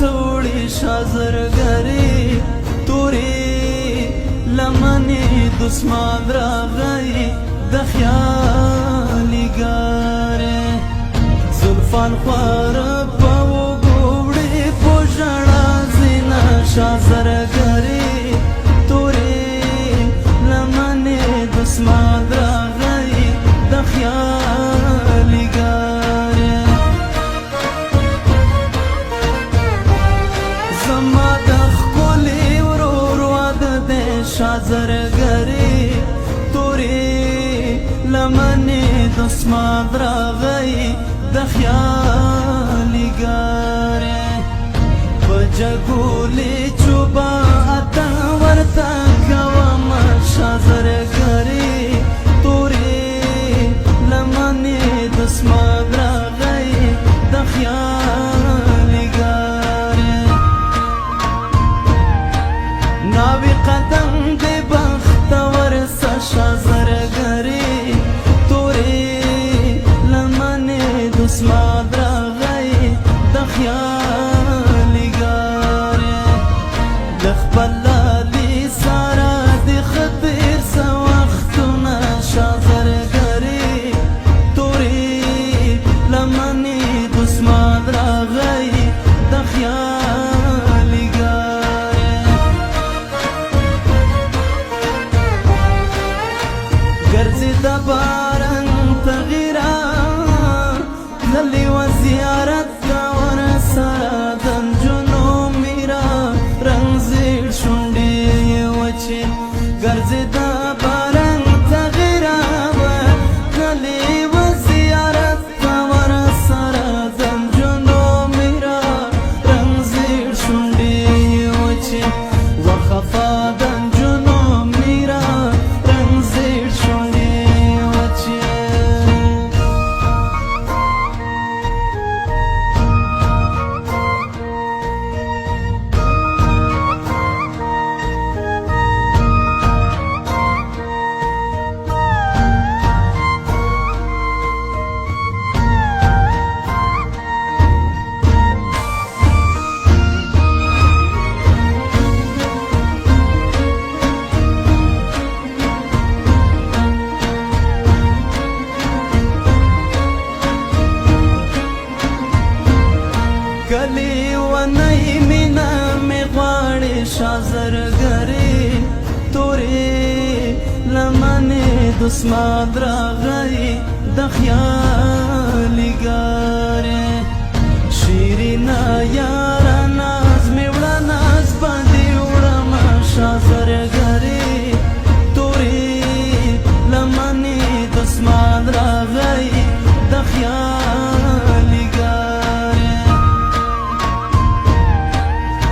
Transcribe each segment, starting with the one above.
سوړي شازرګري توري لمنې دسمان راغی د خیالي ګارې زلفان خوار په وګوړې په ژړا زینه شازرګري توري لمنې دسمان راغی د خیالي ګارې زما د ښکلي ورور واده دی شازرګري توري لمنې دسمان راغی د خیالي ګارې په جګولې چوبه اتن ورته کوم شازرګري توري لمنې دسمان راغی د خیالي ګارې ناوی قدم دی بختور سه شازرګري توري لمنې دسمان راغی د خیالي ګارې د خپل لالي ساره د خطر څه وختونه شازرګري توري لمنې دسمان راغی د خیالي ګارې ګرځي د باران تغیرا للی و زیارت کا ورسره د نجونو میرا رنګ زیړ شونډې وچې ګرځي د باران تغیرا للی و زیارت کا ورسره د نجونو میرا رنګ زیړ شونډې وچې وخفا د نجونو میرا رنګ زیړ شونډې وچې کلی ونی مینا می غواړي شازرګري توري لمنې دسمان راغی د خیالي ګارې شیرینا یاره ناز می وړه ناز باندې وړم شازرګري توري لمنې دسمان راغی د خیالي ګارې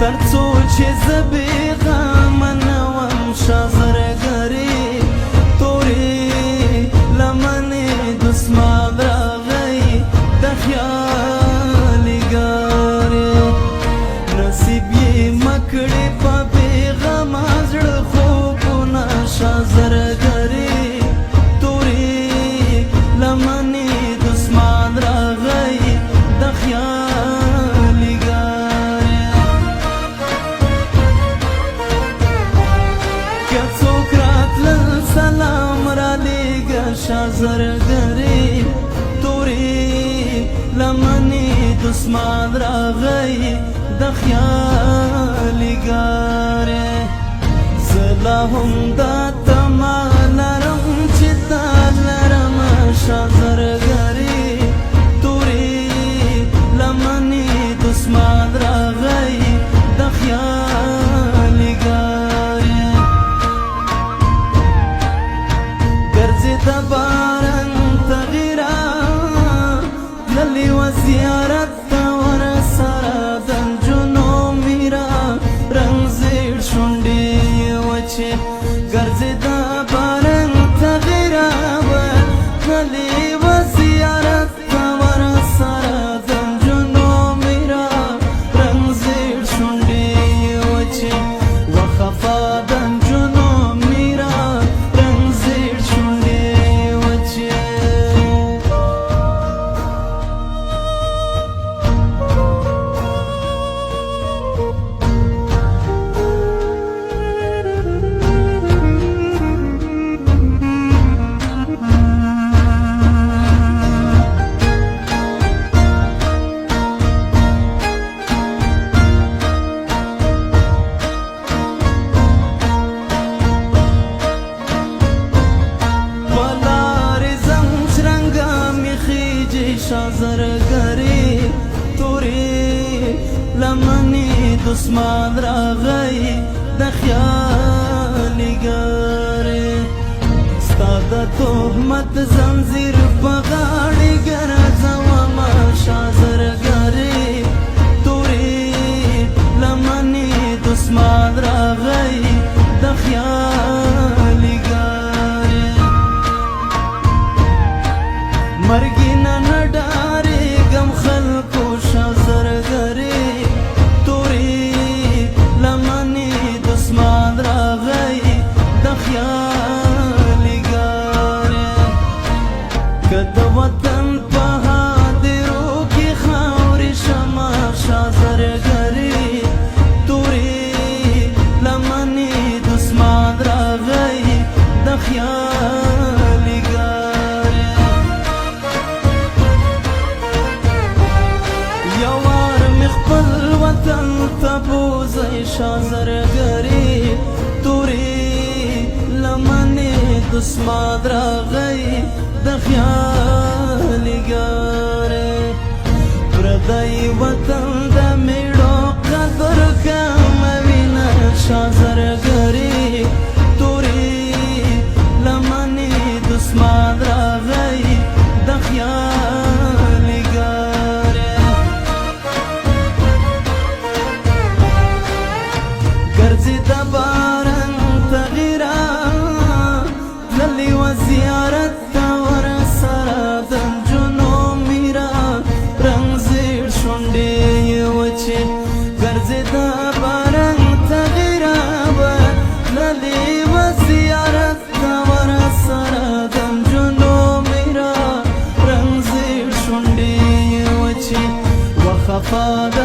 ترڅو چې زه بېغم نه وم شازرګري توري لمنې دسمان راغی د خیالي ګارې نصیب یې مکړې په بېغمه زړه خوبونه شازرګري توري لمنې دسمان راغی د خیالي ګارې سلام را لیگا شازرګري توري لمنې دسمان راغی د خیالي ګارې زلا هم دا تما لرم چې تا لرم شازرګري توري لمنې دسمان راغی د خیالي ګارې د باران تغیرا للی و زیارت تا ورسره د نجونو میرا رنګ زیړ شونډې وچې ګرځي د باران تغیرا للی و زیارت تا ورسره د نجونو میرا رنګ زیړ شونډې وچې وخفا د نجونو میرا رنګ زیړ شونډې وچې دسمان راغی د خیالګرې ستا د تهمت زنځیر په غاړې ګرځومه شازرګرې تورې لمنې دسمان راغی د خیالګرې مرګي نه ډارېږم خلکو شازرګرې تورې لمنې دسمان راغی د خیالګرې که د وطن په هدیرو کې خاورې شمه شازرګرې تورې لمنې دسمان راغی د خیالګرې یو وار مې خپل وطن ته بوځئ شازرګرې تورې لمنې دسمان راغی د خیالګرې پردی وطن د میړو قدر کموینه شازرګرې تورې لمنې دسمان راغی د خیالګرې ګرځي د باران تغیرا تللی و زیارت ته ورسره د نجونو میرا رنګ زیړ شونډې یې وچې ګرځي د باران تغیرا تللی و زیارت ته ورسره د نجونو میرا رنګ زیړ شونډې یې وچې وخفا د